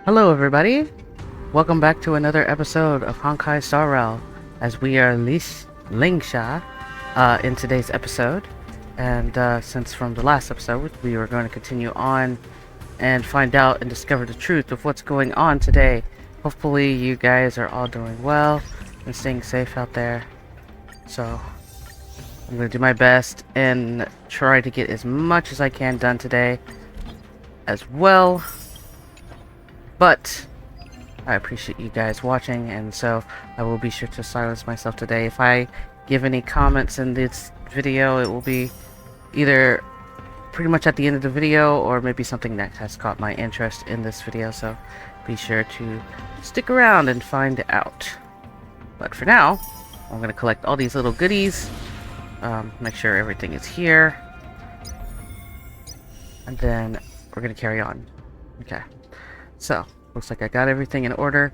Hello everybody! Welcome back to another episode of Honkai Star Rail, as we are Lingsha in today's episode. And since from the last episode, we were going to continue on and find out and discover the truth of what's going on today. Hopefully you guys are all doing well and staying safe out there. So I'm going to do my best and try to get as much as I can done today as well. But I appreciate you guys watching, and so I will be sure to silence myself today. If I give any comments in this video, it will be either pretty much at the end of the video or maybe something that has caught my interest in this video, so be sure to stick around and find out. But for now, I'm going to collect all these little goodies, make sure everything is here, and then we're going to carry on. Okay. So, looks like I got everything in order.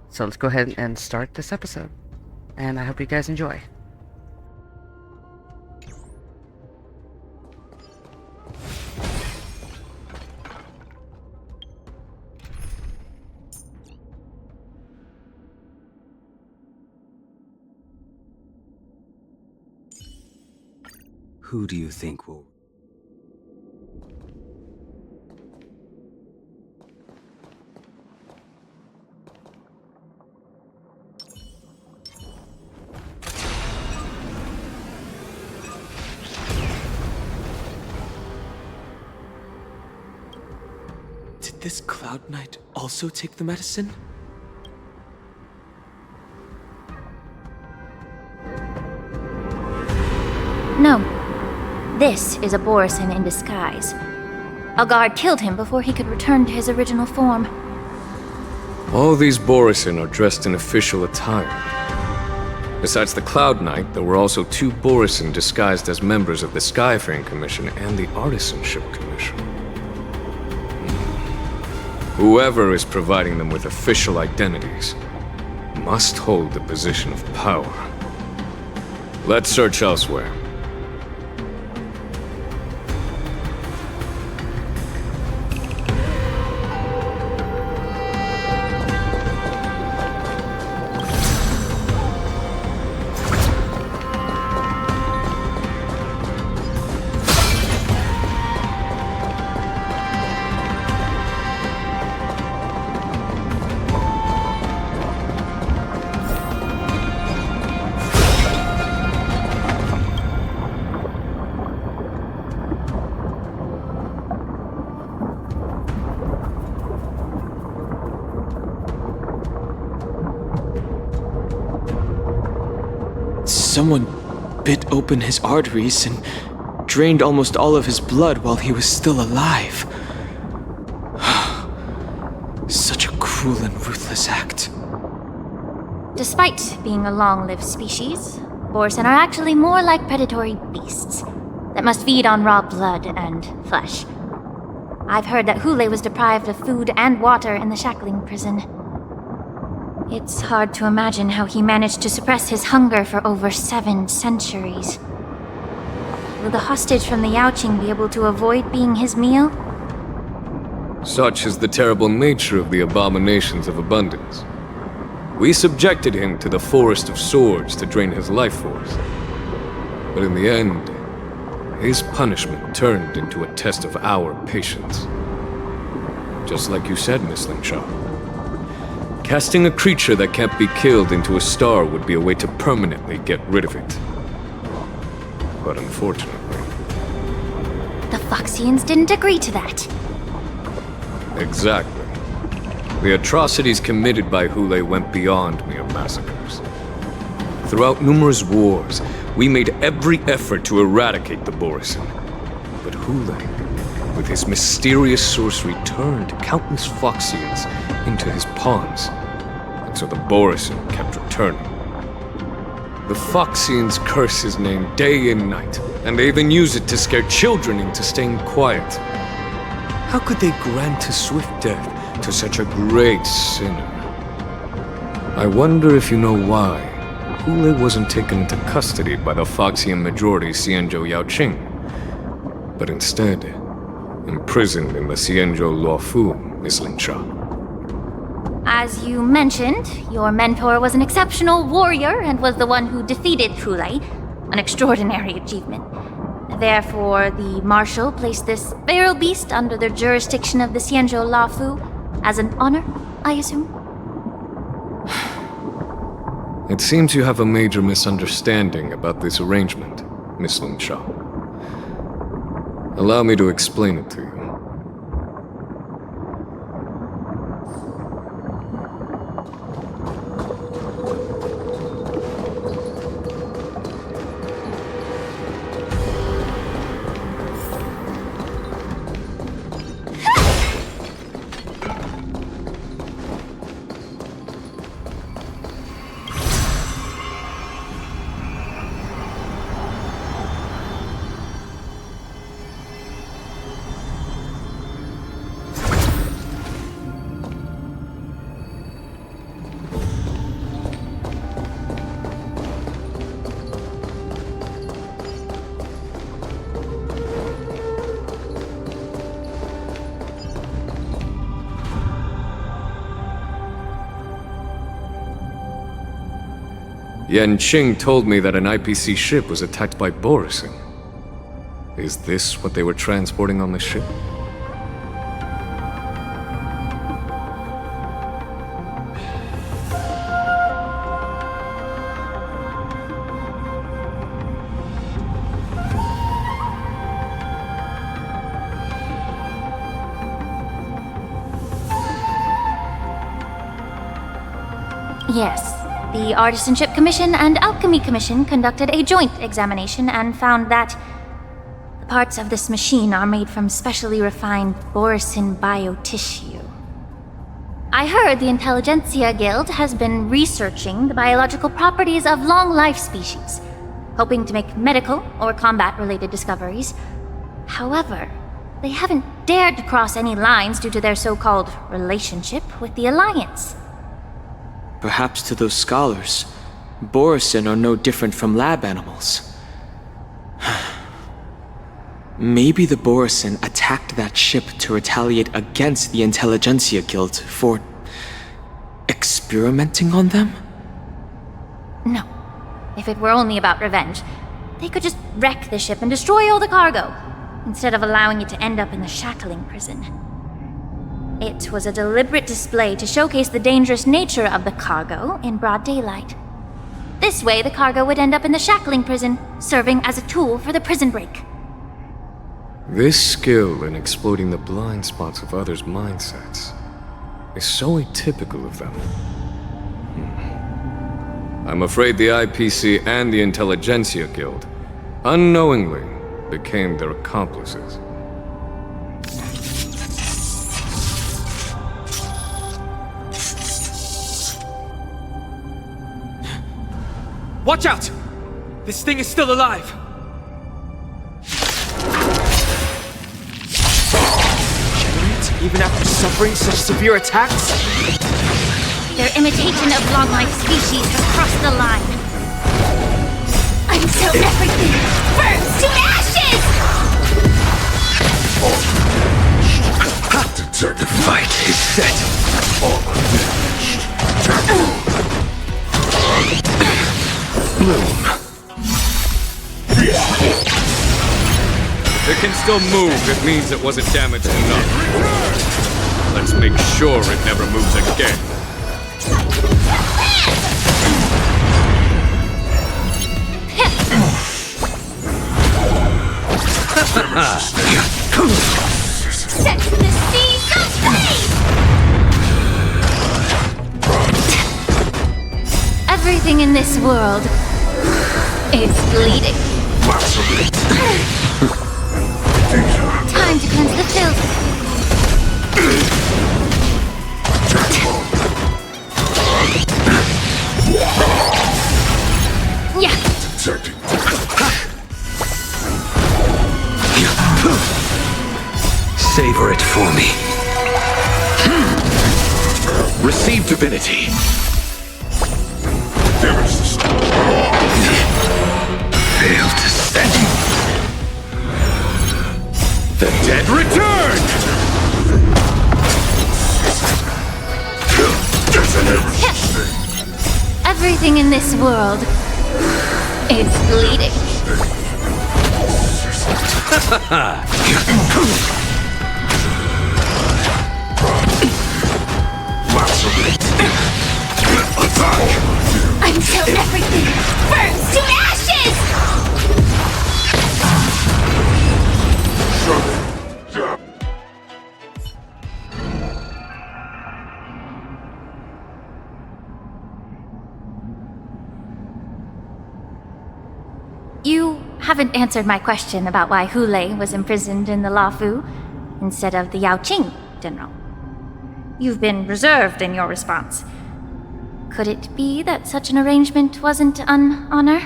So let's go ahead and start this episode. And I hope you guys enjoy. Who do you think will... Did this Cloud Knight also take the medicine? No. This is a Borisin in disguise. A guard killed him before he could return to his original form. All these Borisin are dressed in official attire. Besides the Cloud Knight, there were also two Borisin disguised as members of the Skyfaring Commission and the Artisanship Commission. Whoever is providing them with official identities must hold the position of power. Let's search elsewhere. Someone bit open his arteries and drained almost all of his blood while he was still alive. Such a cruel and ruthless act. Despite being a long-lived species, Borisin are actually more like predatory beasts that must feed on raw blood and flesh. I've heard that Hoolay was deprived of food and water in the shackling prison. It's hard to imagine how he managed to suppress his hunger for over 7 centuries. Will the hostage from the Yaoqing be able to avoid being his meal? Such is the terrible nature of the abominations of abundance. We subjected him to the Forest of Swords to drain his life force. But in the end, his punishment turned into a test of our patience. Just like you said, Miss Lingsha. Casting a creature that can't be killed into a star would be a way to permanently get rid of it. But unfortunately... The Foxians didn't agree to that. Exactly. The atrocities committed by Hoolay went beyond mere massacres. Throughout numerous wars, we made every effort to eradicate the Borisin. But Hoolay, with his mysterious sorcery, turned countless Foxians into his pawns. And so the Borisin kept returning. The Foxians curse his name day and night, and they even use it to scare children into staying quiet. How could they grant a swift death to such a great sinner? I wonder if you know why Hoolay wasn't taken into custody by the Foxian majority Xianzhou Yaoqing, but instead imprisoned in the Xianzhou Luofu, Miss Lingsha. As you mentioned, your mentor was an exceptional warrior and was the one who defeated Hoolay, an extraordinary achievement. Therefore, the Marshal placed this feral beast under the jurisdiction of the Xianzhou Luofu as an honor, I assume? It seems you have a major misunderstanding about this arrangement, Miss Lingsha. Allow me to explain it to you. Yan Qing told me that an IPC ship was attacked by Borisin. Is this what they were transporting on the ship? Yes. The Artisanship Commission and Alchemy Commission conducted a joint examination and found that the parts of this machine are made from specially refined Borisin biotissue. I heard the Intelligentsia Guild has been researching the biological properties of long-life species, hoping to make medical or combat-related discoveries. However, they haven't dared to cross any lines due to their so-called relationship with the Alliance. Perhaps to those scholars, Borisin are no different from lab animals. Maybe the Borisin attacked that ship to retaliate against the Intelligentsia Guild for experimenting on them? No. If it were only about revenge, they could just wreck the ship and destroy all the cargo, instead of allowing it to end up in the shackling prison. It was a deliberate display to showcase the dangerous nature of the cargo in broad daylight. This way, the cargo would end up in the shackling prison, serving as a tool for the prison break. This skill in exploiting the blind spots of others' mindsets is so atypical of them. I'm afraid the IPC and the Intelligentsia Guild unknowingly became their accomplices. Watch out! This thing is still alive! Regenerate even after suffering such severe attacks? Their imitation of long-life species has crossed the line. Until everything burns to ashes! The fight is set. Bloom. If it can still move, it means it wasn't damaged enough. Let's make sure it never moves again. Set to the seas of fate! Everything in this world is bleeding. Time to cleanse the filth. Yeah. Savor it for me. Receive divinity. Fail to send. The dead return! Everything in this world is bleeding. Until everything burns to ashes! You haven't answered my question about why Hoolay was imprisoned in the Lafu instead of the Yaoqing, General. You've been reserved in your response. Could it be that such an arrangement wasn't an honor?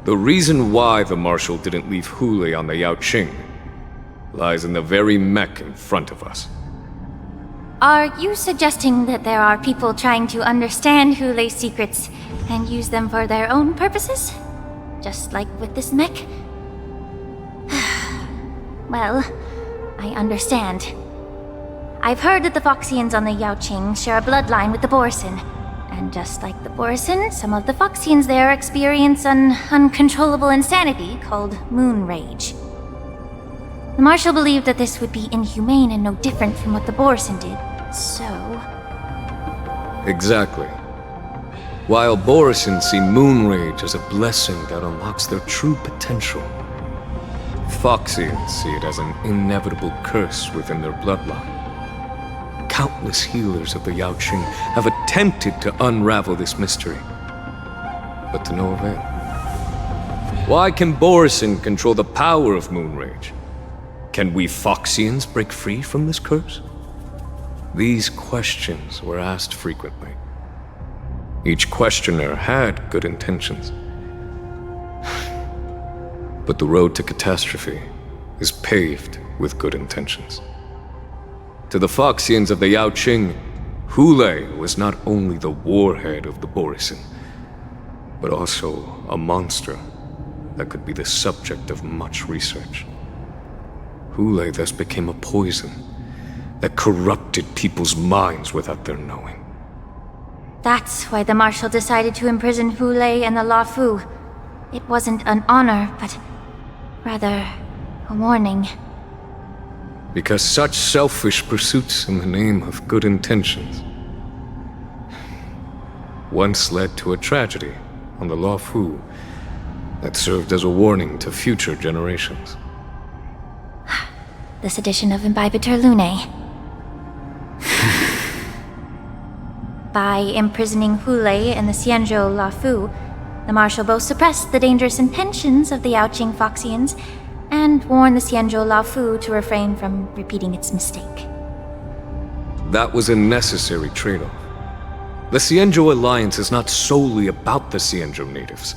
The reason why the Marshal didn't leave Hoolay on the Yaoqing lies in the very mech in front of us. Are you suggesting that there are people trying to understand Hoolay's secrets and use them for their own purposes? Just like with this mech? Well, I understand. I've heard that the Foxians on the Yaoqing share a bloodline with the Borison. And just like the Borison, some of the Foxians there experience an uncontrollable insanity called moon rage. The Marshal believed that this would be inhumane and no different from what the Borison did, so... Exactly. While Borison see moon rage as a blessing that unlocks their true potential, Foxians see it as an inevitable curse within their bloodline. Countless healers of the Yaoqing have attempted to unravel this mystery, but to no avail. Why can Borison control the power of moon rage? Can we Foxians break free from this curse? These questions were asked frequently. Each questioner had good intentions. But the road to catastrophe is paved with good intentions. To the Foxians of the Yaoqing, Hoolay was not only the warhead of the Borison, but also a monster that could be the subject of much research. Hoolay thus became a poison that corrupted people's minds without their knowing. That's why the Marshal decided to imprison Hoolay and the Lafu. It wasn't an honor, but rather a warning. Because such selfish pursuits in the name of good intentions once led to a tragedy on the Lafu that served as a warning to future generations. This edition of Imbibitor Lunae. By imprisoning Hoolay and the Xianzhou Lafu, the Marshal both suppressed the dangerous intentions of the Yaoqing Foxians and warned the Xianzhou Lafu to refrain from repeating its mistake. That was a necessary trade-off. The Xianzhou alliance is not solely about the Xianzhou natives.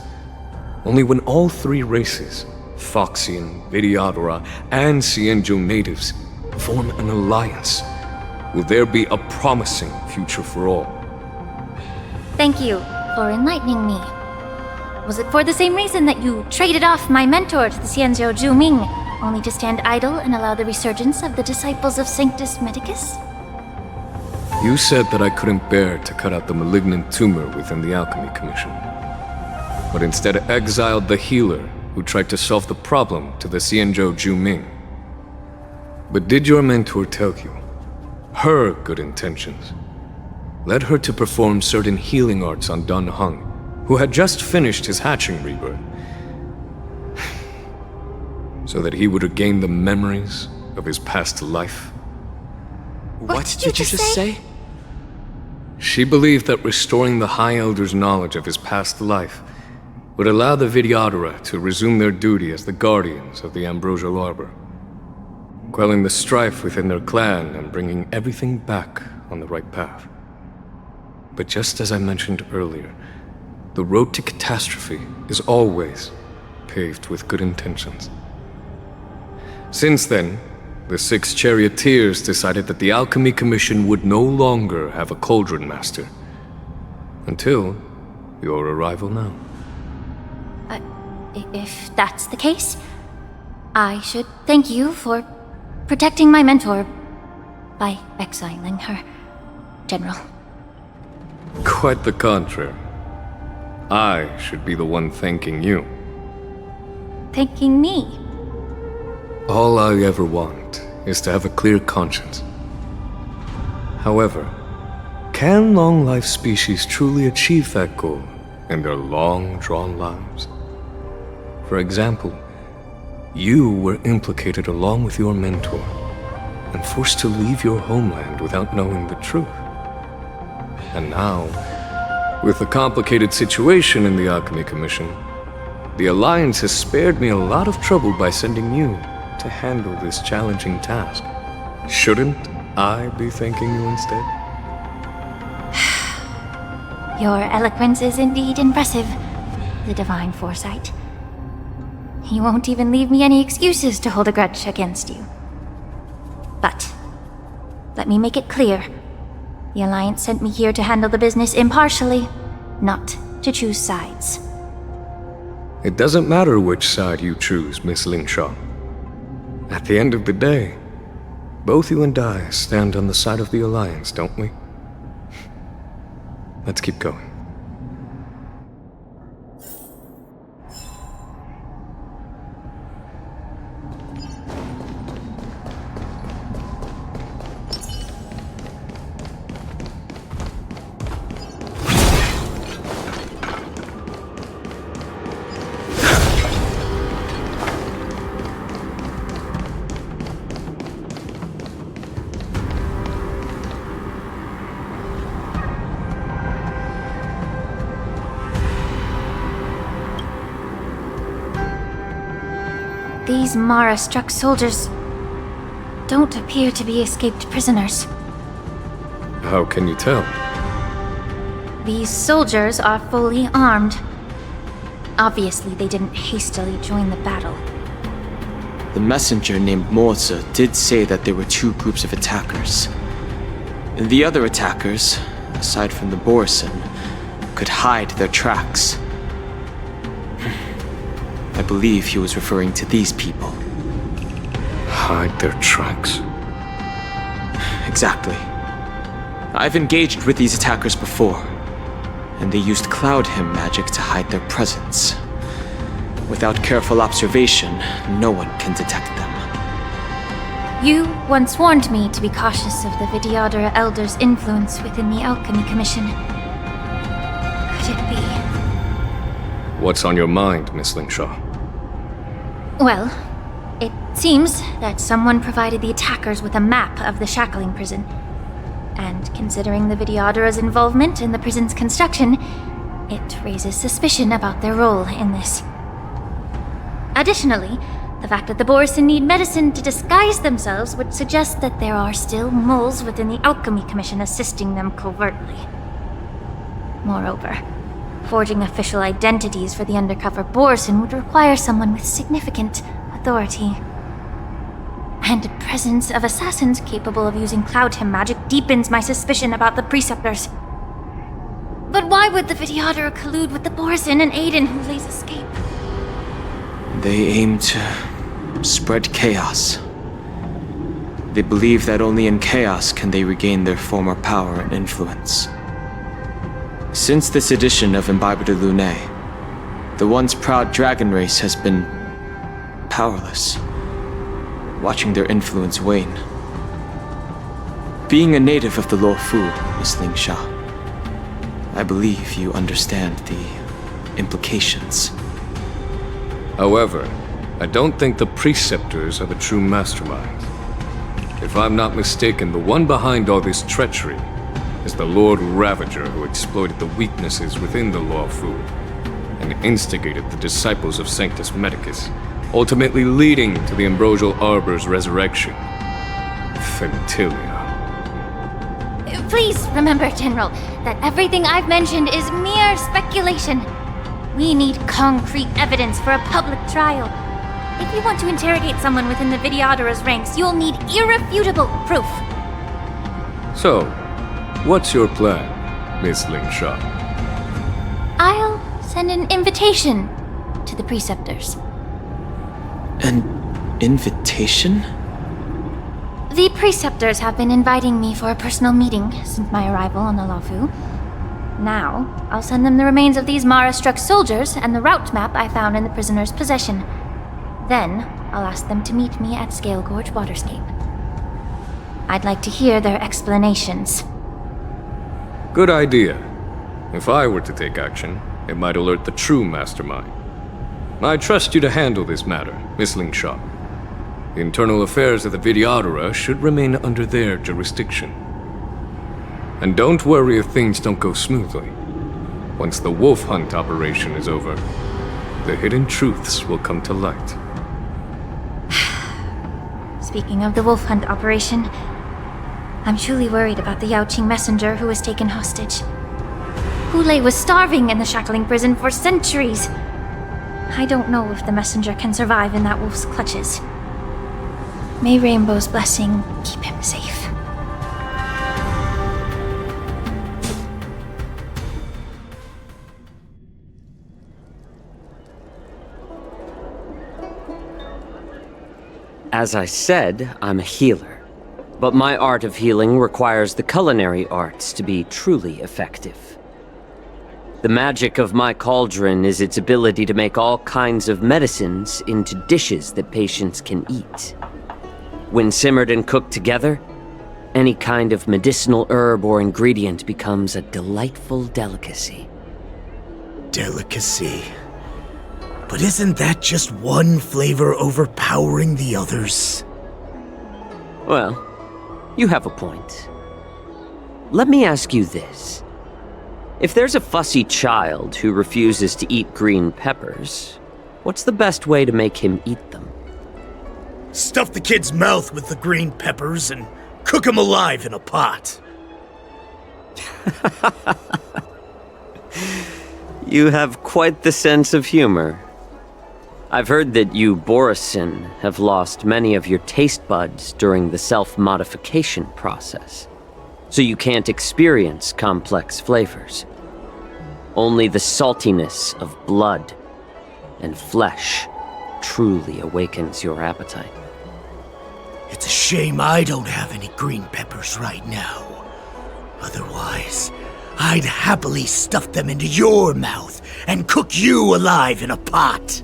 Only when all three races, Foxian, Vidyadhara, and Xianzhou natives, form an alliance, will there be a promising future for all. Thank you for enlightening me. Was it for the same reason that you traded off my mentor to the Xianzhou Zhuming, only to stand idle and allow the resurgence of the disciples of Sanctus Medicus? You said that I couldn't bear to cut out the malignant tumor within the Alchemy Commission, but instead exiled the healer who tried to solve the problem to the Xianzhou Zhuming. But did your mentor tell you her good intentions led her to perform certain healing arts on Dun Hung, who had just finished his hatching rebirth, so that he would regain the memories of his past life? What did you just say? She believed that restoring the High Elder's knowledge of his past life would allow the Vidyadhara to resume their duty as the guardians of the Ambrosial Arbor, quelling the strife within their clan and bringing everything back on the right path. But just as I mentioned earlier, the road to catastrophe is always paved with good intentions. Since then, the 6 charioteers decided that the Alchemy Commission would no longer have a cauldron master. Until your arrival now. If that's the case, I should thank you for protecting my mentor by exiling her, General. Quite the contrary. I should be the one thanking you. Thanking me? All I ever want is to have a clear conscience. However, can long-life species truly achieve that goal in their long-drawn lives? For example, you were implicated along with your mentor and forced to leave your homeland without knowing the truth. And now, with the complicated situation in the Alchemy Commission, the Alliance has spared me a lot of trouble by sending you to handle this challenging task. Shouldn't I be thanking you instead? Your eloquence is indeed impressive, the divine foresight. You won't even leave me any excuses to hold a grudge against you. But, let me make it clear. The Alliance sent me here to handle the business impartially, not to choose sides. It doesn't matter which side you choose, Miss Lingshaw. At the end of the day, both you and I stand on the side of the Alliance, don't we? Let's keep going. These Mara-struck soldiers don't appear to be escaped prisoners. How can you tell? These soldiers are fully armed. Obviously, they didn't hastily join the battle. The messenger named Morza did say that there were two groups of attackers. The other attackers, aside from the Borison, could hide their tracks. I believe he was referring to these people. Hide their tracks? Exactly. I've engaged with these attackers before, and they used Cloud Hymn magic to hide their presence. Without careful observation, no one can detect them. You once warned me to be cautious of the Vidyadhara Elder's influence within the Alchemy Commission. Could it be? What's on your mind, Miss Lingshaw? Well, it seems that someone provided the attackers with a map of the shackling prison. And considering the Vidyadhara's involvement in the prison's construction, it raises suspicion about their role in this. Additionally, the fact that the Borison need medicine to disguise themselves would suggest that there are still moles within the Alchemy Commission assisting them covertly. Moreover, forging official identities for the undercover Borison would require someone with significant authority. And the presence of assassins capable of using Cloud Hymn magic deepens my suspicion about the Preceptors. But why would the Vidyadhara collude with the Borison and aid in Hulay's escape? They aim to spread chaos. They believe that only in chaos can they regain their former power and influence. Since this edition of Imbibe de Lune, the once proud dragon race has been powerless, watching their influence wane. Being a native of the Luofu, Miss Lingsha, I believe you understand the implications. However, I don't think the Preceptors are the true masterminds. If I'm not mistaken, the one behind all this treachery is the Lord Ravager who exploited the weaknesses within the Luofu and instigated the disciples of Sanctus Medicus, ultimately leading to the Ambrosial Arbor's resurrection. Fentilia. Please remember, General, that everything I've mentioned is mere speculation. We need concrete evidence for a public trial. If you want to interrogate someone within the Vidyadhara's ranks, you'll need irrefutable proof. So, what's your plan, Miss Lingshaw? I'll send an invitation to the Preceptors. And invitation? The preceptors have been inviting me for a personal meeting since my arrival on the Lafu. Now, I'll send them the remains of these Mara-struck soldiers and the route map I found in the prisoner's possession. Then, I'll ask them to meet me at Scale Gorge Waterscape. I'd like to hear their explanations. Good idea. If I were to take action, it might alert the true mastermind. I trust you to handle this matter, Miss Lingsha. The internal affairs of the Vidyadhara should remain under their jurisdiction. And don't worry if things don't go smoothly. Once the wolf hunt operation is over, the hidden truths will come to light. Speaking of the wolf hunt operation, I'm truly worried about the Yaoqing messenger who was taken hostage. Hoolay was starving in the shackling prison for centuries. I don't know if the messenger can survive in that wolf's clutches. May Rainbow's blessing keep him safe. As I said, I'm a healer. But my art of healing requires the culinary arts to be truly effective. The magic of my cauldron is its ability to make all kinds of medicines into dishes that patients can eat. When simmered and cooked together, any kind of medicinal herb or ingredient becomes a delightful delicacy. Delicacy? But isn't that just one flavor overpowering the others? Well, you have a point. Let me ask you this. If there's a fussy child who refuses to eat green peppers, what's the best way to make him eat them? Stuff the kid's mouth with the green peppers and cook him alive in a pot. You have quite the sense of humor. I've heard that you, Borisin, have lost many of your taste buds during the self-modification process, so you can't experience complex flavors. Only the saltiness of blood and flesh truly awakens your appetite. It's a shame I don't have any green peppers right now. Otherwise, I'd happily stuff them into your mouth and cook you alive in a pot.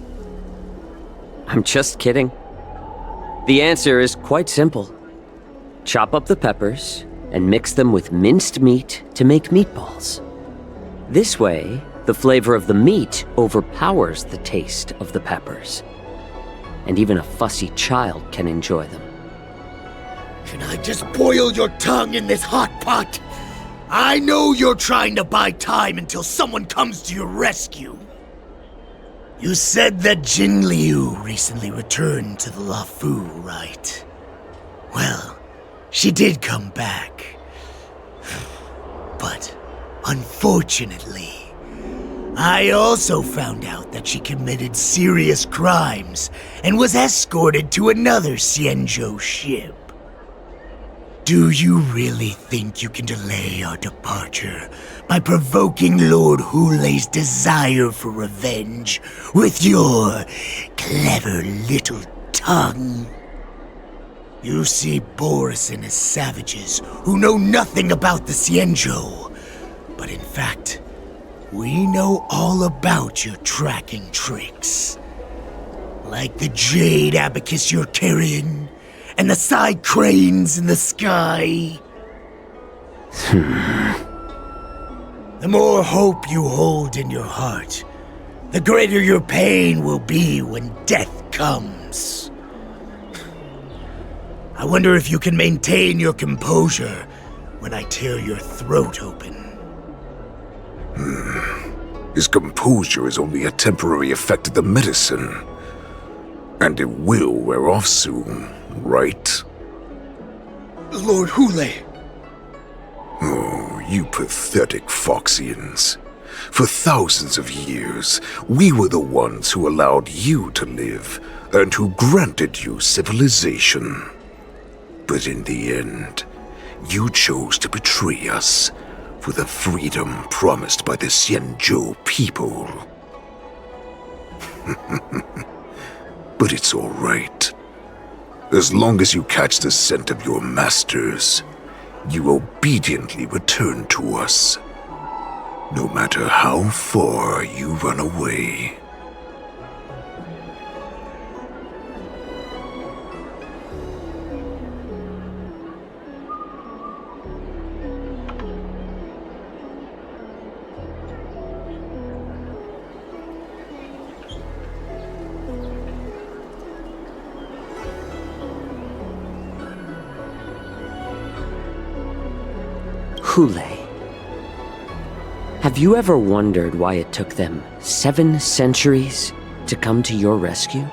I'm just kidding. The answer is quite simple. Chop up the peppers and mix them with minced meat to make meatballs. This way, the flavor of the meat overpowers the taste of the peppers. And even a fussy child can enjoy them. Can I just boil your tongue in this hot pot? I know you're trying to buy time until someone comes to your rescue. You said that Jin Liu recently returned to the Lafu, right? Well, she did come back. But, unfortunately, I also found out that she committed serious crimes and was escorted to another Xianzhou ship. Do you really think you can delay our departure by provoking Lord Hoolay's desire for revenge with your clever little tongue? You see Borisin as savages who know nothing about the Xianzhou, but in fact, we know all about your tracking tricks. Like the jade abacus you're carrying, and the side cranes in the sky. The more hope you hold in your heart, the greater your pain will be when death comes. I wonder if you can maintain your composure when I tear your throat open. His composure is only a temporary effect of the medicine. And it will wear off soon, right? Lord Hoolay! Oh, you pathetic Foxians. For thousands of years, we were the ones who allowed you to live, and who granted you civilization. But in the end, you chose to betray us for the freedom promised by the Xianzhou people. But it's all right. As long as you catch the scent of your masters, you obediently return to us. No matter how far you run away. Hoolay. Have you ever wondered why it took them 7 centuries to come to your rescue?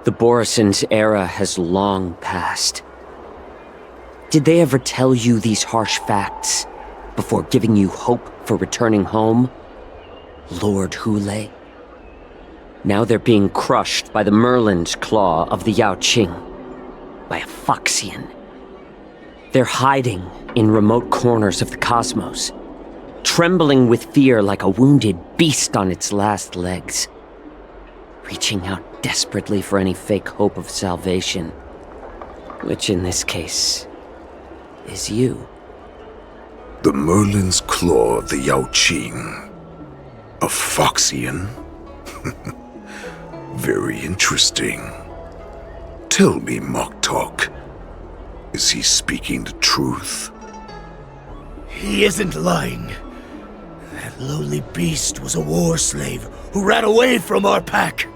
The Borison's era has long passed. Did they ever tell you these harsh facts before giving you hope for returning home, Lord Hoolay? Now they're being crushed by the Merlin's claw of the Yao Qing, by a Foxian. They're hiding in remote corners of the cosmos, trembling with fear like a wounded beast on its last legs, reaching out desperately for any fake hope of salvation, which in this case is you. The Merlin's claw of the Yao Qing. A Foxian? Very interesting. Tell me, Mock Talk. Is he speaking the truth? He isn't lying. That lowly beast was a war slave who ran away from our pack.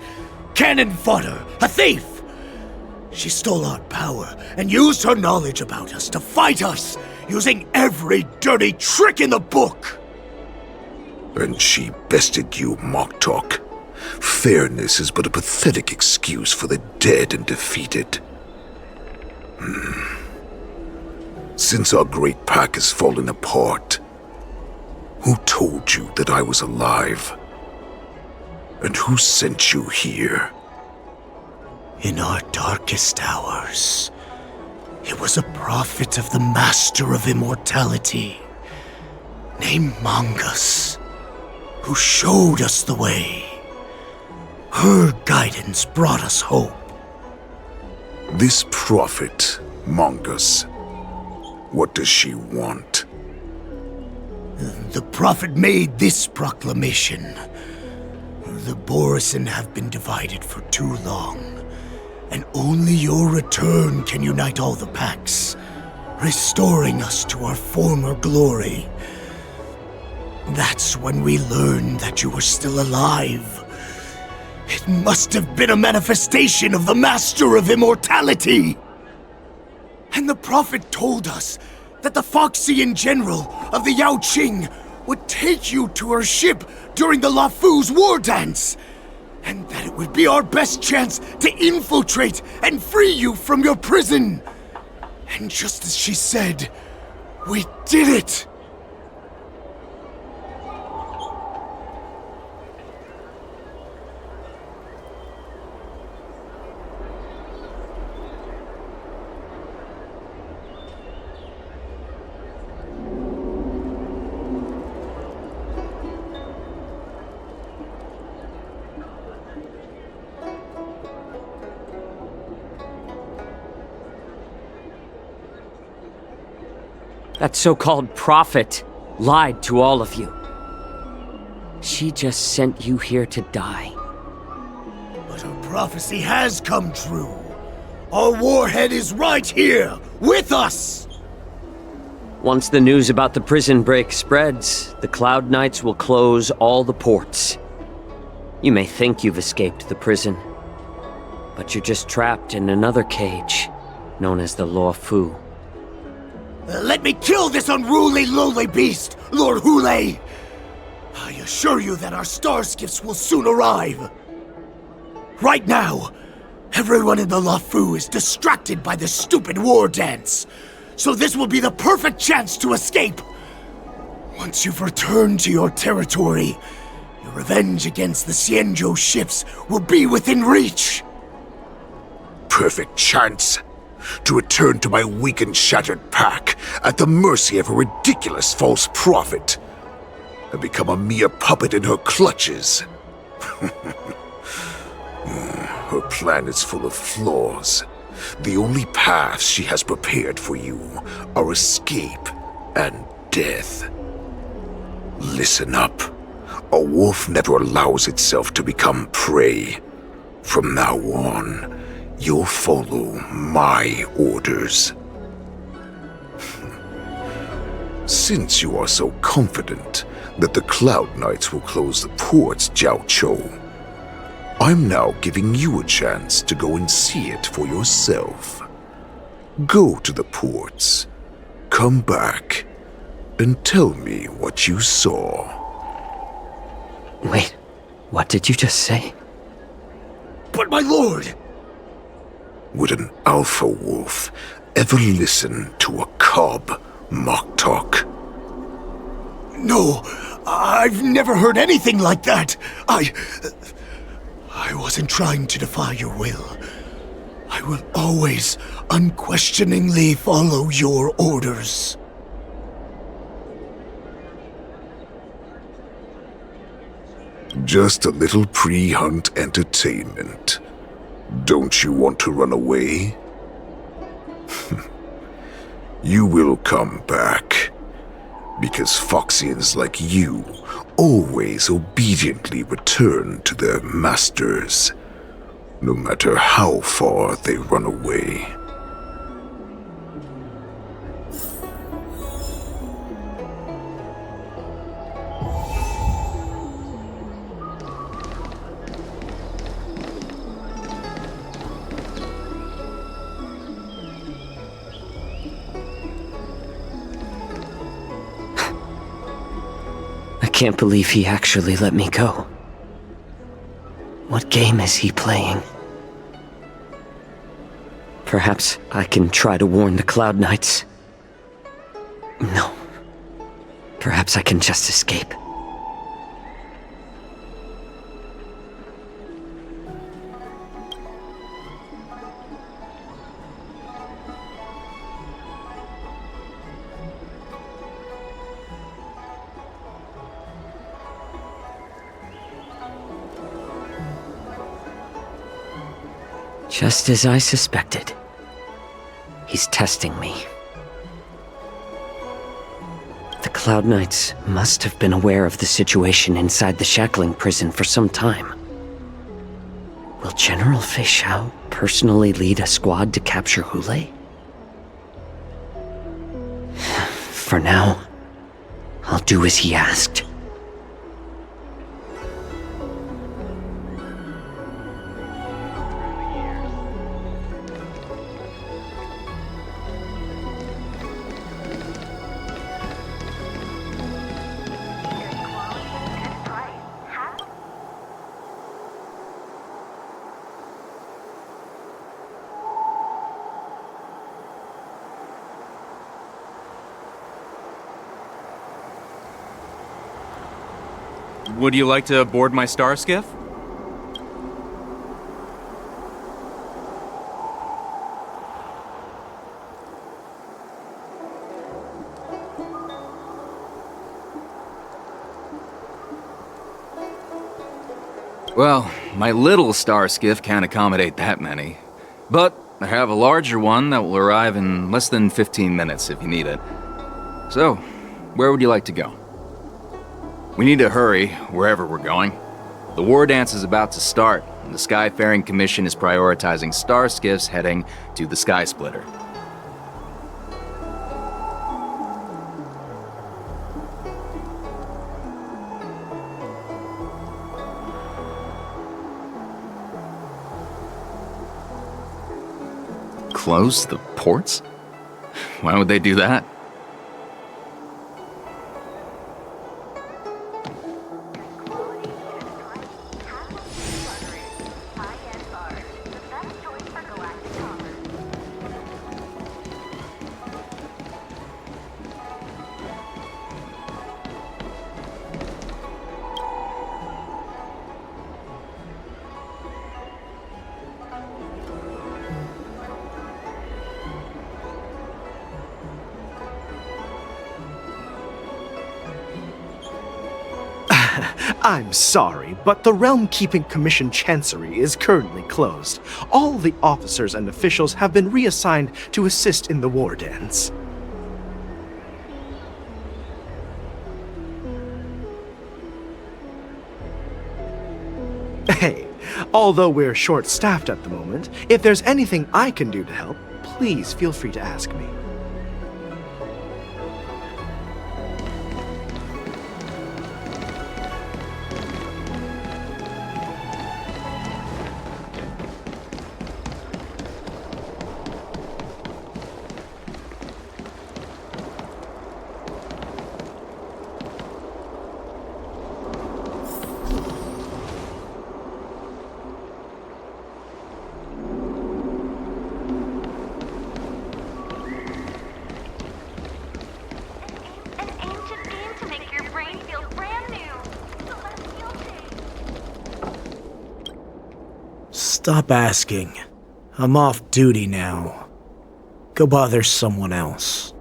Cannon fodder, a thief! She stole our power and used her knowledge about us to fight us, using every dirty trick in the book! And she bested you, Mock Talk. Fairness is but a pathetic excuse for the dead and defeated. Since our great pack has fallen apart, who told you that I was alive? And who sent you here? In our darkest hours, it was a prophet of the Master of Immortality, named Mongus, who showed us the way. Her guidance brought us hope. This prophet, Mongus, what does she want? The prophet made this proclamation. The Borison have been divided for too long, and only your return can unite all the packs, restoring us to our former glory. That's when we learned that you were still alive. It must have been a manifestation of the Master of Immortality! And the prophet told us that the Foxian general of the Yao Qing would take you to her ship during the Lafu's war dance, and that it would be our best chance to infiltrate and free you from your prison. And just as she said, we did it! That so-called prophet lied to all of you. She just sent you here to die. But her prophecy has come true. Our warhead is right here, with us! Once the news about the prison break spreads, the Cloud Knights will close all the ports. You may think you've escaped the prison, but you're just trapped in another cage, known as the Lafu. Let me kill this unruly, lowly beast, Lord Hoolay! I assure you that our star skiffs will soon arrive. Right now, everyone in the Lafu is distracted by this stupid war dance, so this will be the perfect chance to escape. Once you've returned to your territory, your revenge against the Xianzhou ships will be within reach. Perfect chance to return to my weak and shattered pack at the mercy of a ridiculous false prophet and become a mere puppet in her clutches. Her plan is full of flaws. The only paths she has prepared for you are escape and death. Listen up. A wolf never allows itself to become prey. From now on, you'll follow my orders. Since you are so confident that the Cloud Knights will close the ports, Jiao Chou, I'm now giving you a chance to go and see it for yourself. Go to the ports, come back, and tell me what you saw. Wait, what did you just say? But my lord! Would an alpha wolf ever listen to a cub mock talk? No, I've never heard anything like that. I wasn't trying to defy your will. I will always unquestioningly follow your orders. Just a little pre-hunt entertainment. Don't you want to run away? You will come back. Because Foxians like you always obediently return to their masters, no matter how far they run away. I can't believe he actually let me go. What game is he playing? Perhaps I can try to warn the Cloud Knights. No. Perhaps I can just escape. Just as I suspected. He's testing me. The Cloud Knights must have been aware of the situation inside the shackling prison for some time. Will General Fei Shao personally lead a squad to capture Hoolay? For now, I'll do as he asked. Would you like to board my star skiff? Well, my little star skiff can't accommodate that many. But I have a larger one that will arrive in less than 15 minutes if you need it. So, where would you like to go? We need to hurry, wherever we're going. The war dance is about to start, and the Skyfaring Commission is prioritizing star skiffs heading to the Sky Splitter. Close the ports? Why would they do that? I'm sorry, but the Realm Keeping Commission Chancery is currently closed. All the officers and officials have been reassigned to assist in the war dance. Hey, although we're short-staffed at the moment, if there's anything I can do to help, please feel free to ask me. Stop asking. I'm off duty now. Go bother someone else.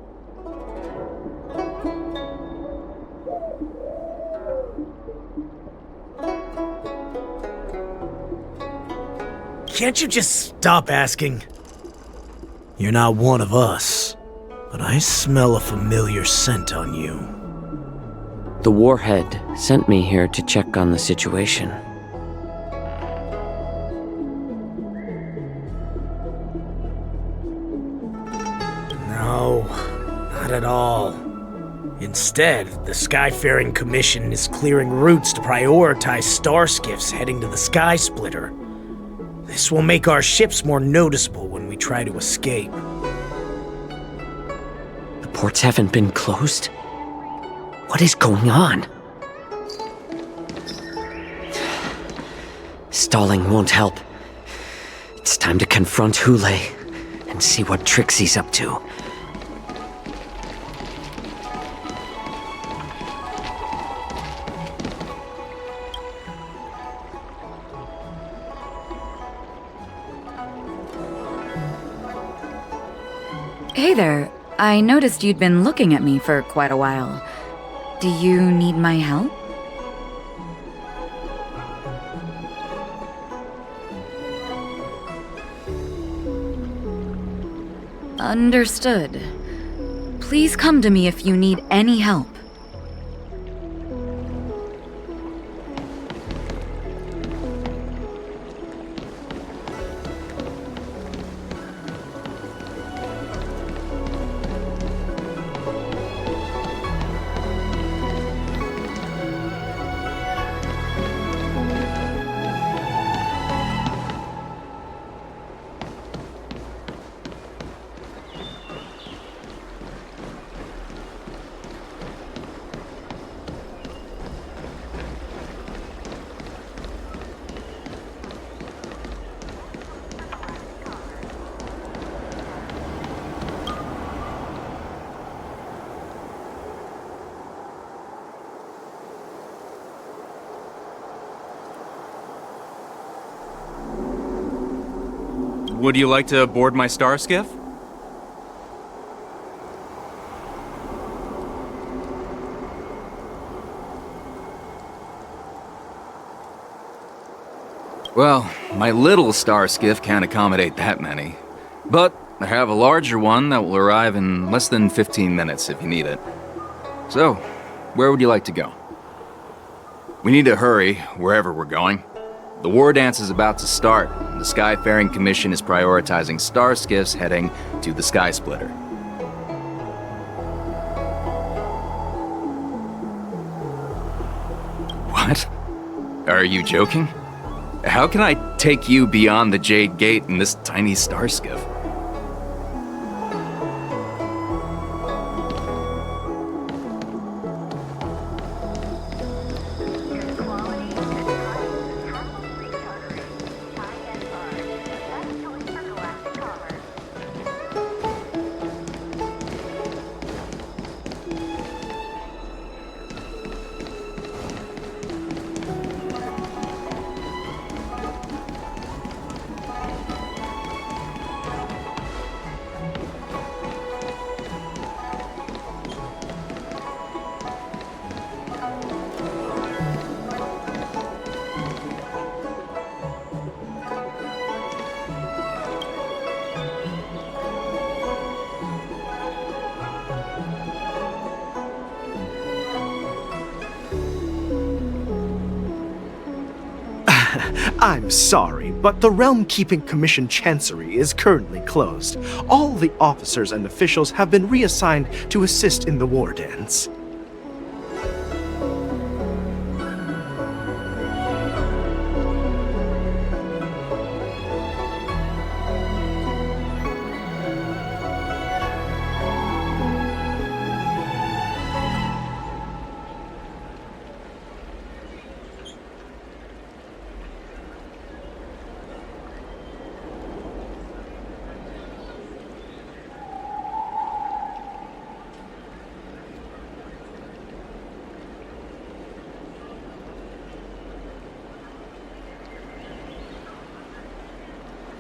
Can't you just stop asking? You're not one of us, but I smell a familiar scent on you. The warhead sent me here to check on the situation. No, not at all. Instead, the Skyfaring Commission is clearing routes to prioritize star skiffs heading to the Sky Splitter. This will make our ships more noticeable when we try to escape. The ports haven't been closed? What is going on? Stalling won't help. It's time to confront Hoolay and see what tricks he's up to. Hey there. I noticed you'd been looking at me for quite a while. Do you need my help? Understood. Please come to me if you need any help. Would you like to board my star skiff? Well, my little star skiff can't accommodate that many. But I have a larger one that will arrive in less than 15 minutes if you need it. So, where would you like to go? We need to hurry wherever we're going. The war dance is about to start, and the Skyfaring Commission is prioritizing star skiffs heading to the Sky Splitter. What? Are you joking? How can I take you beyond the Jade Gate in this tiny star skiff? I'm sorry, but the Realm Keeping Commission Chancery is currently closed. All the officers and officials have been reassigned to assist in the war dance.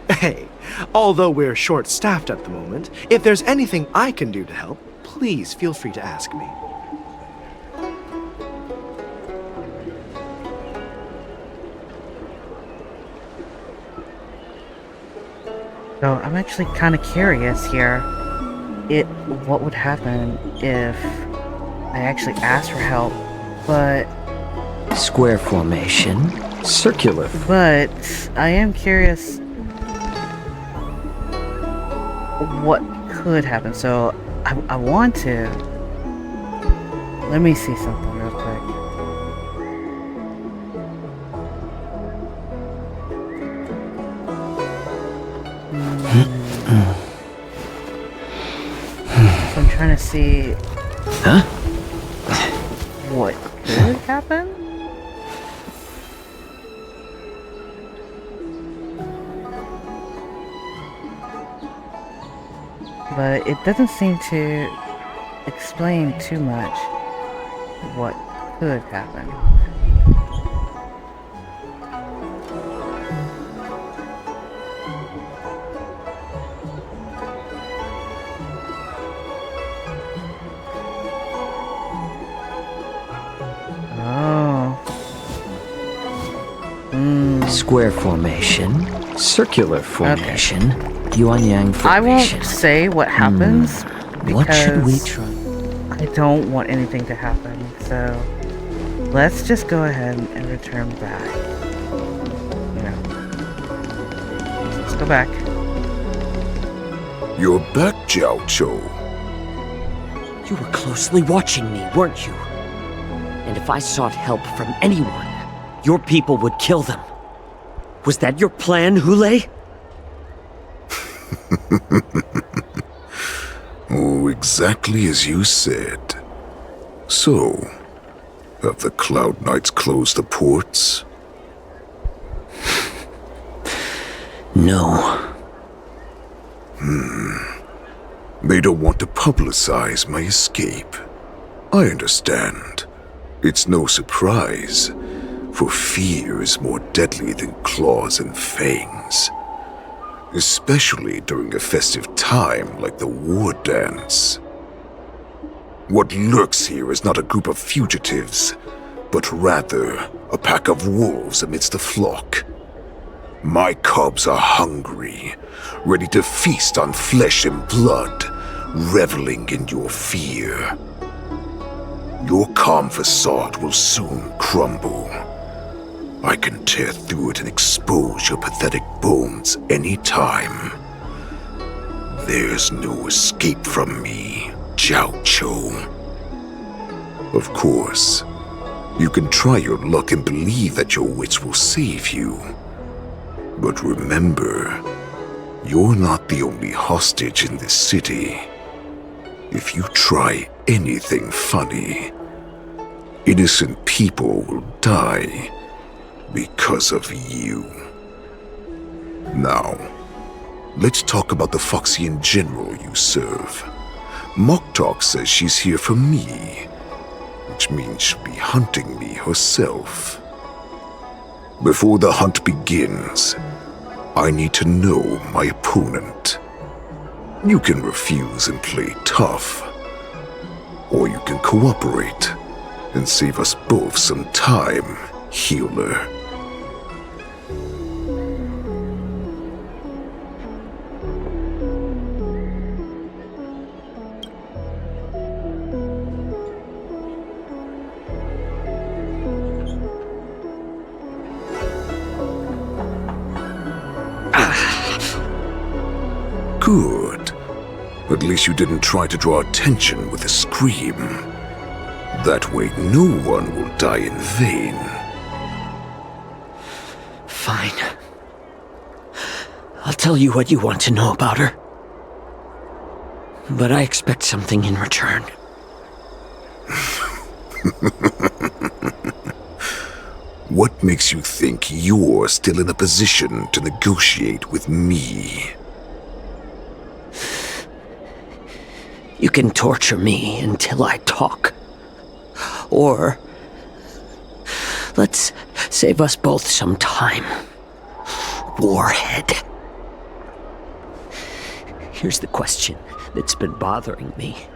Hey, although we're short-staffed at the moment, if there's anything I can do to help, please feel free to ask me. So I'm actually kind of curious here. What would happen if I actually asked for help, but... Square formation, circular. But I am curious what could happen. So I want to... Let me see something real quick. So I'm trying to see... Huh? What could happen? But it doesn't seem to explain too much what could happen. Square formation, circular formation, yuan-yang formation. I won't say what happens because What should we try? I don't want anything to happen. So let's just go ahead and return back. You know, let's go back. You're back, Jiao Chou. You were closely watching me, weren't you? And if I sought help from anyone, your people would kill them. Was that your plan, Hoolay? Oh, exactly as you said. So, have the Cloud Knights closed the ports? No. They don't want to publicize my escape. I understand. It's no surprise, for fear is more deadly than claws and fangs. Especially during a festive time like the war dance. What lurks here is not a group of fugitives, but rather a pack of wolves amidst the flock. My cubs are hungry, ready to feast on flesh and blood, reveling in your fear. Your calm facade will soon crumble. I can tear through it and expose your pathetic bones any time. There's no escape from me, Jiao Chou. Of course, you can try your luck and believe that your wits will save you. But remember, you're not the only hostage in this city. If you try anything funny, innocent people will die because of you. Now, let's talk about the Foxy in general you serve. Moktok says she's here for me, which means she'll be hunting me herself. Before the hunt begins, I need to know my opponent. You can refuse and play tough, or you can cooperate and save us both some time, healer. Good. At least you didn't try to draw attention with a scream. That way no one will die in vain. Fine. I'll tell you what you want to know about her. But I expect something in return. What makes you think you're still in a position to negotiate with me? You can torture me until I talk. Or let's save us both some time. Warhead. Here's the question that's been bothering me.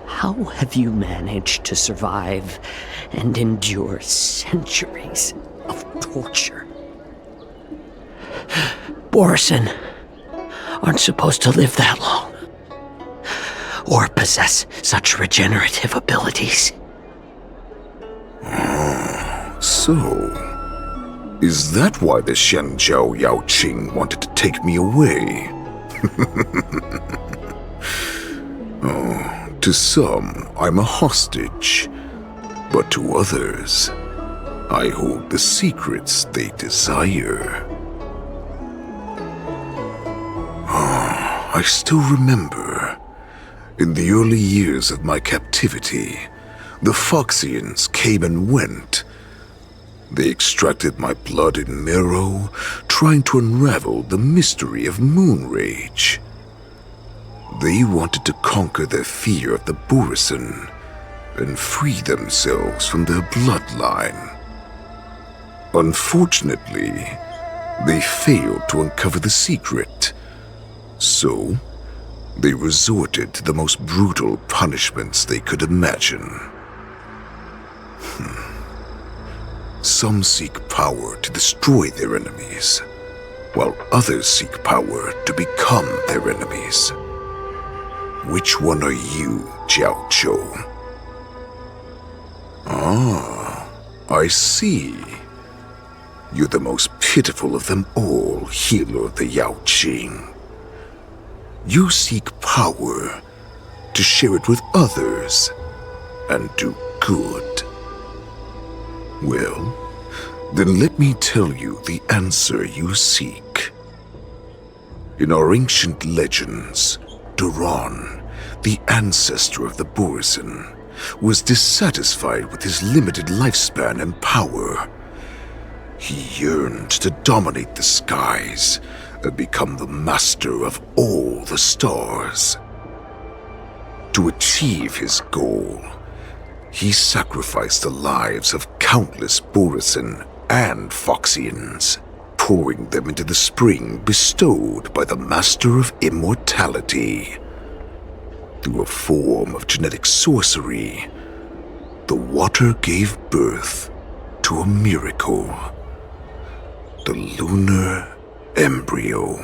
How have you managed to survive and endure centuries of torture? Borison aren't supposed to live that long, or possess such regenerative abilities. So, is that why the Shenjiao Yao Qing wanted to take me away? To some, I'm a hostage, but to others, I hold the secrets they desire. I still remember, in the early years of my captivity, the Foxians came and went. They extracted my blood and marrow, trying to unravel the mystery of moon rage. They wanted to conquer their fear of the Borison and free themselves from their bloodline. Unfortunately, they failed to uncover the secret. So, they resorted to the most brutal punishments they could imagine. Some seek power to destroy their enemies, while others seek power to become their enemies. Which one are you, Jiao Zhou? Ah, I see. You're the most pitiful of them all, Healer the Yao Qing. You seek power to share it with others and do good. Well, then let me tell you the answer you seek. In our ancient legends, Duran, the ancestor of the Borison, was dissatisfied with his limited lifespan and power. He yearned to dominate the skies and become the master of all the stars. To achieve his goal, he sacrificed the lives of countless Borison and Foxians, pouring them into the spring bestowed by the Master of Immortality. Through a form of genetic sorcery, the water gave birth to a miracle. The lunar embryo.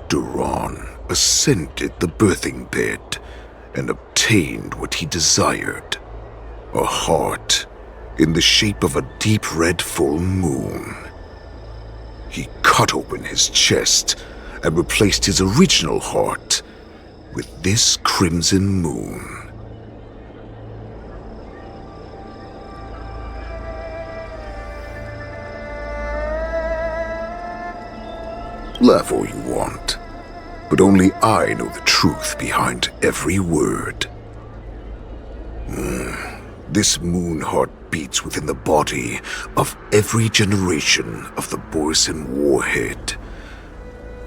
Duran ascended the birthing bed and obtained what he desired, a heart in the shape of a deep red full moon. He cut open his chest and replaced his original heart with this crimson moon. Laugh all you want, but only I know the truth behind every word. This moon heart beats within the body of every generation of the Borison warhead.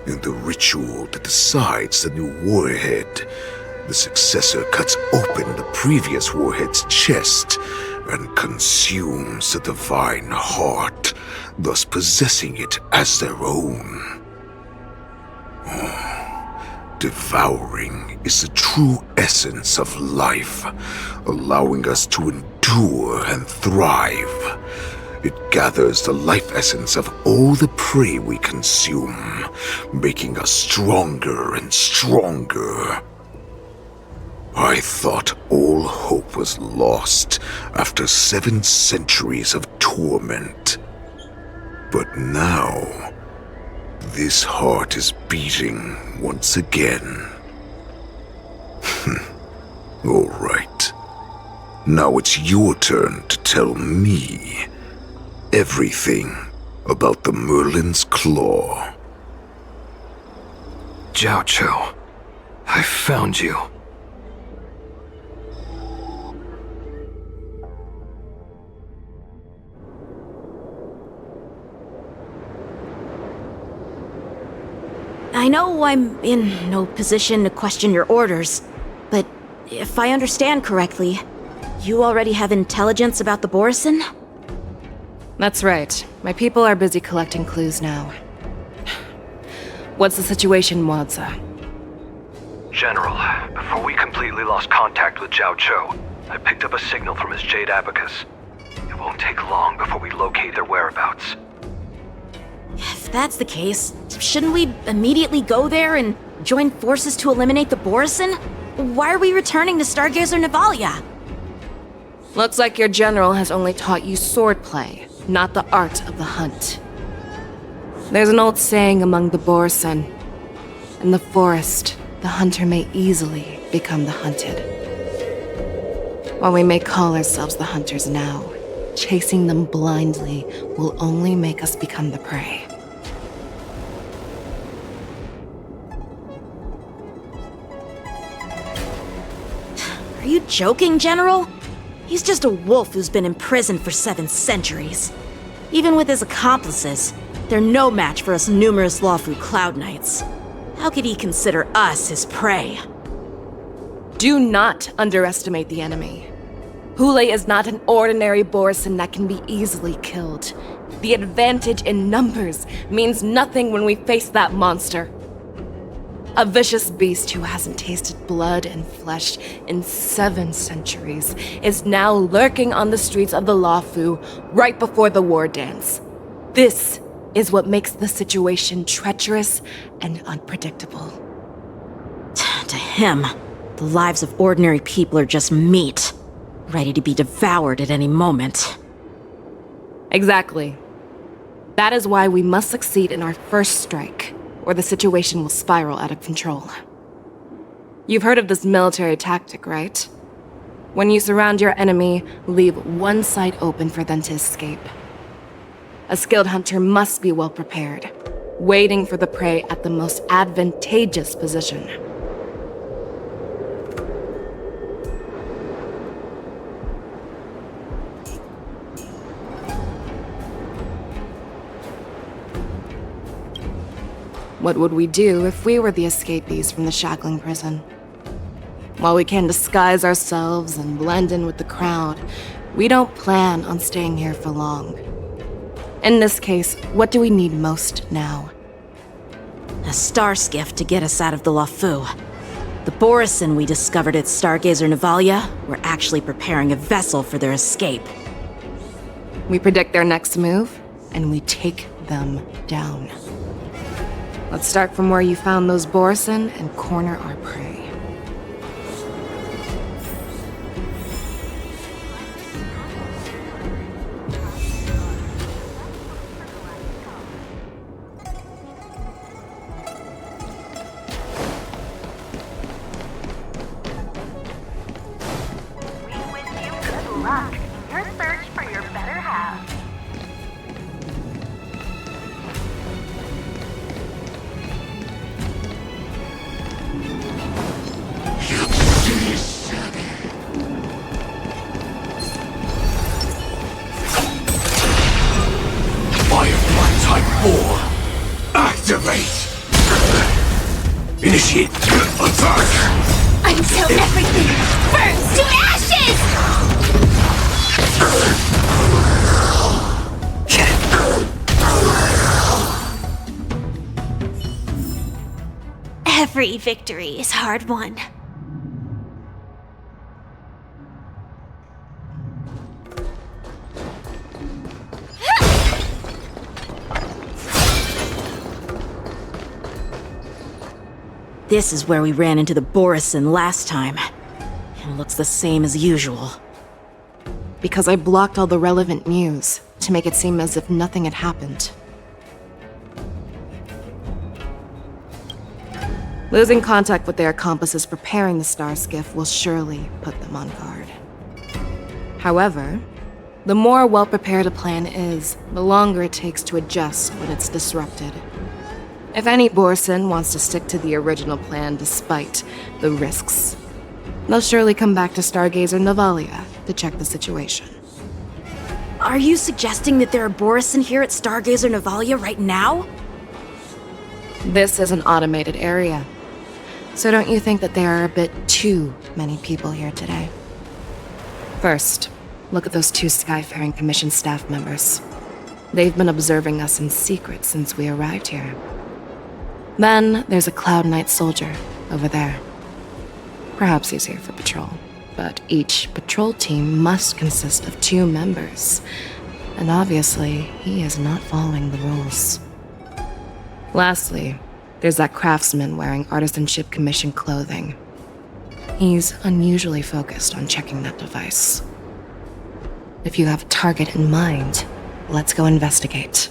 In the ritual that decides the new warhead, the successor cuts open the previous warhead's chest and consumes the divine heart, thus possessing it as their own. Devouring is the true essence of life, allowing us to endure and thrive. It gathers the life essence of all the prey we consume, making us stronger and stronger. I thought all hope was lost after 7 centuries of torment. But now, This heart is beating once again. All right. Now it's your turn to tell me everything about the Merlin's Claw. Jiao Cho, I found you. I know I'm in no position to question your orders, but if I understand correctly, you already have intelligence about the Borison? That's right. My people are busy collecting clues now. What's the situation, Wadza? General, before we completely lost contact with Jiao Cho, I picked up a signal from his Jade Abacus. It won't take long before we locate their whereabouts. If that's the case, shouldn't we immediately go there and join forces to eliminate the Borison? Why are we returning to Stargazer Navalia? Looks like your general has only taught you swordplay, not the art of the hunt. There's an old saying among the Borison. In the forest, the hunter may easily become the hunted. While we may call ourselves the hunters now, chasing them blindly will only make us become the prey. Are you joking, General? He's just a wolf who's been imprisoned for 7 centuries. Even with his accomplices, they're no match for us numerous Lawfu Cloud Knights. How could he consider us his prey? Do not underestimate the enemy. Hoolay is not an ordinary Borison that can be easily killed. The advantage in numbers means nothing when we face that monster. A vicious beast who hasn't tasted blood and flesh in 7 centuries is now lurking on the streets of the Lawfu right before the war dance. This is what makes the situation treacherous and unpredictable. To him, the lives of ordinary people are just meat, ready to be devoured at any moment. Exactly. That is why we must succeed in our first strike, or the situation will spiral out of control. You've heard of this military tactic, right? When you surround your enemy, leave one side open for them to escape. A skilled hunter must be well prepared, waiting for the prey at the most advantageous position. What would we do if we were the escapees from the shackling prison? While we can disguise ourselves and blend in with the crowd, we don't plan on staying here for long. In this case, what do we need most now? A star skiff to get us out of the Lawfu. The Borison we discovered at Stargazer Navalia were actually preparing a vessel for their escape. We predict their next move, and we take them down. Let's start from where you found those Borison and corner our prey. We wish you good luck in your search for your better half. Firefly Type 4. Activate. Initiate attack. Until everything burns to ashes! Every victory is hard won. This is where we ran into the Borison last time. It looks the same as usual. Because I blocked all the relevant news to make it seem as if nothing had happened. Losing contact with their accomplices preparing the Star Skiff will surely put them on guard. However, the more well-prepared a plan is, the longer it takes to adjust when it's disrupted. If any Borson wants to stick to the original plan despite the risks, they'll surely come back to Stargazer Navalia to check the situation. Are you suggesting that there are Borison here at Stargazer Navalia right now? This is an automated area, so don't you think that there are a bit too many people here today? First, look at those 2 Skyfaring Commission staff members. They've been observing us in secret since we arrived here. Then there's a Cloud Knight soldier over there. Perhaps he's here for patrol, but each patrol team must consist of 2 members, and obviously he is not following the rules. Lastly, there's that craftsman wearing Artisanship Commission clothing. He's unusually focused on checking that device. If you have a target in mind, let's go investigate.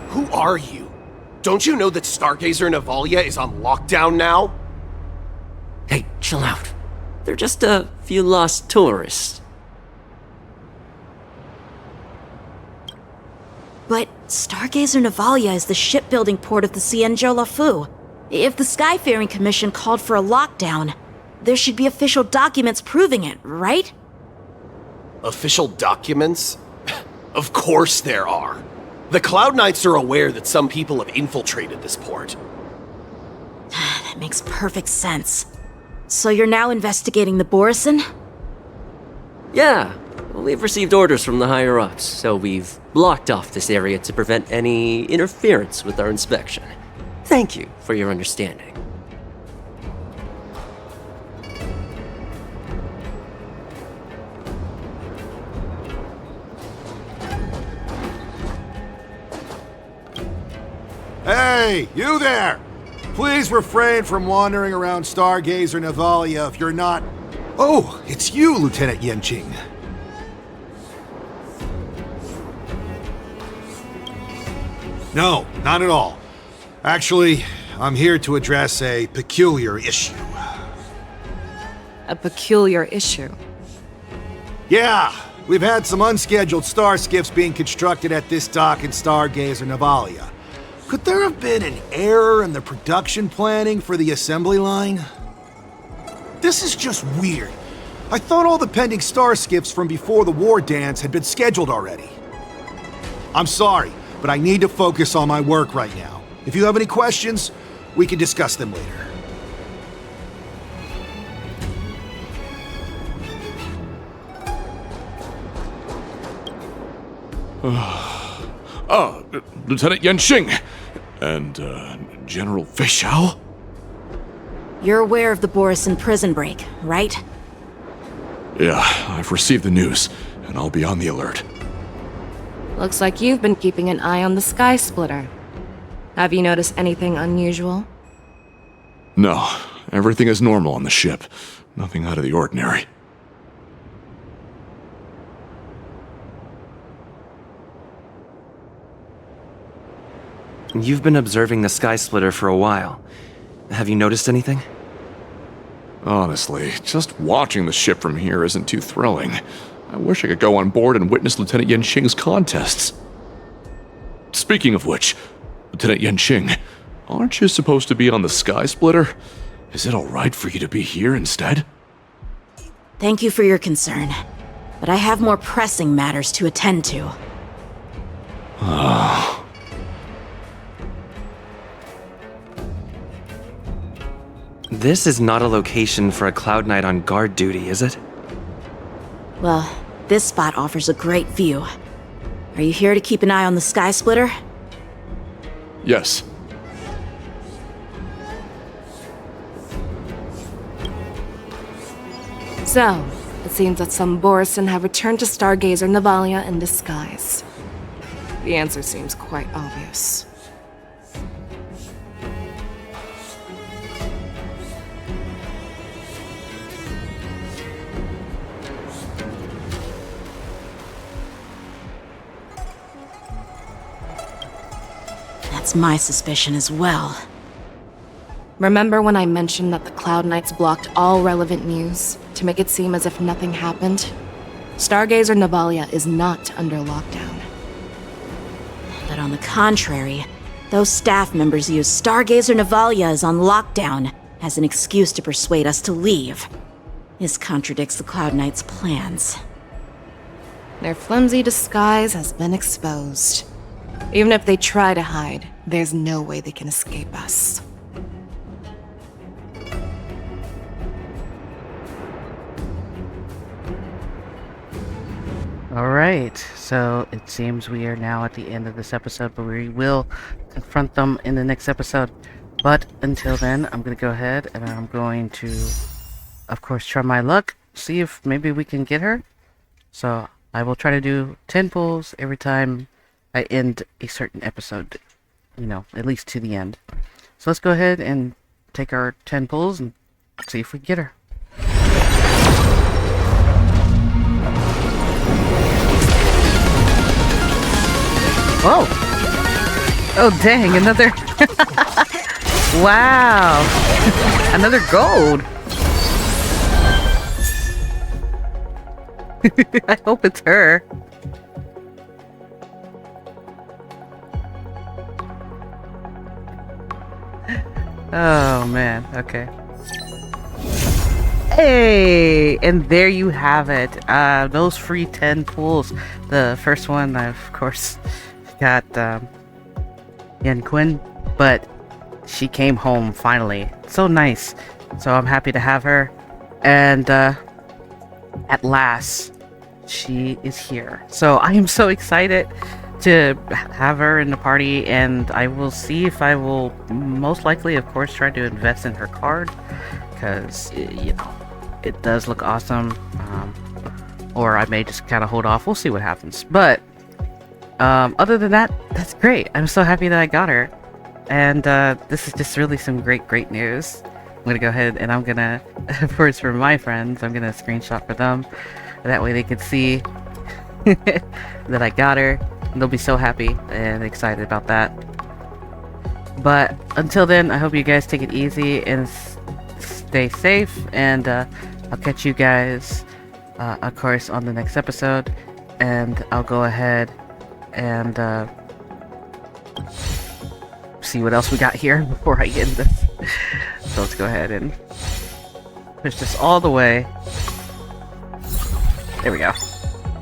Who are you? Don't you know that Stargazer Navalia is on lockdown now? Hey, chill out. They're just a few lost tourists. But Stargazer Navalia is the shipbuilding port of the Cienjo Lafu. If the Skyfaring Commission called for a lockdown, there should be official documents proving it, right? Official documents? Of course there are. The Cloud Knights are aware that some people have infiltrated this port. That makes perfect sense. So you're now investigating the Borison? Yeah, we've received orders from the higher-ups, so we've blocked off this area to prevent any interference with our inspection. Thank you for your understanding. Hey, you there! Please refrain from wandering around Stargazer Navalia if you're not... Oh, it's you, Lieutenant Yenqing. No, not at all. Actually, I'm here to address a peculiar issue. A peculiar issue? Yeah, we've had some unscheduled star skiffs being constructed at this dock in Stargazer Navalia. Could there have been an error in the production planning for the assembly line? This is just weird. I thought all the pending star skiffs from before the war dance had been scheduled already. I'm sorry, but I need to focus on my work right now. If you have any questions, we can discuss them later. Lieutenant Yenqing and General Feixiao? You're aware of the Borison prison break, right? Yeah, I've received the news, and I'll be on the alert. Looks like you've been keeping an eye on the Sky Splitter. Have you noticed anything unusual? No, everything is normal on the ship. Nothing out of the ordinary. You've been observing the Sky Splitter for a while. Have you noticed anything? Honestly, just watching the ship from here isn't too thrilling. I wish I could go on board and witness Lieutenant Yenqing's contests. Speaking of which, Lieutenant Yenqing, aren't you supposed to be on the Sky Splitter? Is it alright for you to be here instead? Thank you for your concern, but I have more pressing matters to attend to. This is not a location for a Cloud Knight on guard duty, is it? Well, this spot offers a great view. Are you here to keep an eye on the Sky Splitter? Yes. So, it seems that some Borison have returned to Stargazer Navalia in disguise. The answer seems quite obvious. That's my suspicion as well. Remember when I mentioned that the Cloud Knights blocked all relevant news to make it seem as if nothing happened? Stargazer Navalia is not under lockdown. But on the contrary, those staff members use Stargazer Navalia is on lockdown as an excuse to persuade us to leave. This contradicts the Cloud Knights' plans. Their flimsy disguise has been exposed. Even if they try to hide, there's no way they can escape us. Alright, so it seems we are now at the end of this episode, but we will confront them in the next episode. But until then, I'm going to go ahead and I'm going to, of course, try my luck, see if maybe we can get her. So I will try to do 10 pulls every time I end a certain episode, you know, at least to the end. So let's go ahead and take our 10 pulls and see if we get her. Whoa! Oh dang, another... Wow! Another gold! I hope it's her. Oh man, okay. Hey! And there you have it. Those free 10 pulls. The first one, of course, got Yen Quinn, but she came home finally. So nice. So I'm happy to have her. And at last, she is here. So I am so excited to have her in the party, and I will see if I will most likely, of course, try to invest in her card, because, you know, it does look awesome. Or I may just kind of hold off. We'll see what happens. But other than that, that's great. I'm so happy that I got her. And this is just really some great news. I'm going to go ahead and I'm going to, of course, for my friends, I'm going to screenshot for them. That way they can see that I got her. And they'll be so happy and excited about that. But until then, I hope you guys take it easy and stay safe. And I'll catch you guys, of course, on the next episode. And I'll go ahead and see what else we got here before I end this. So let's go ahead and push this all the way. There we go.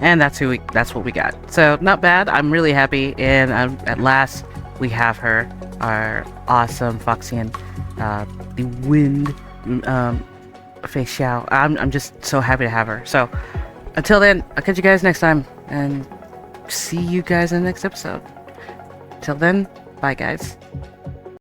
And that's what we got. So not bad. I'm really happy, and at last we have her, our awesome Foxy and the wind Fei Xiao. I'm just so happy to have her. So until then, I'll catch you guys next time, and see you guys in the next episode. Till then, bye guys.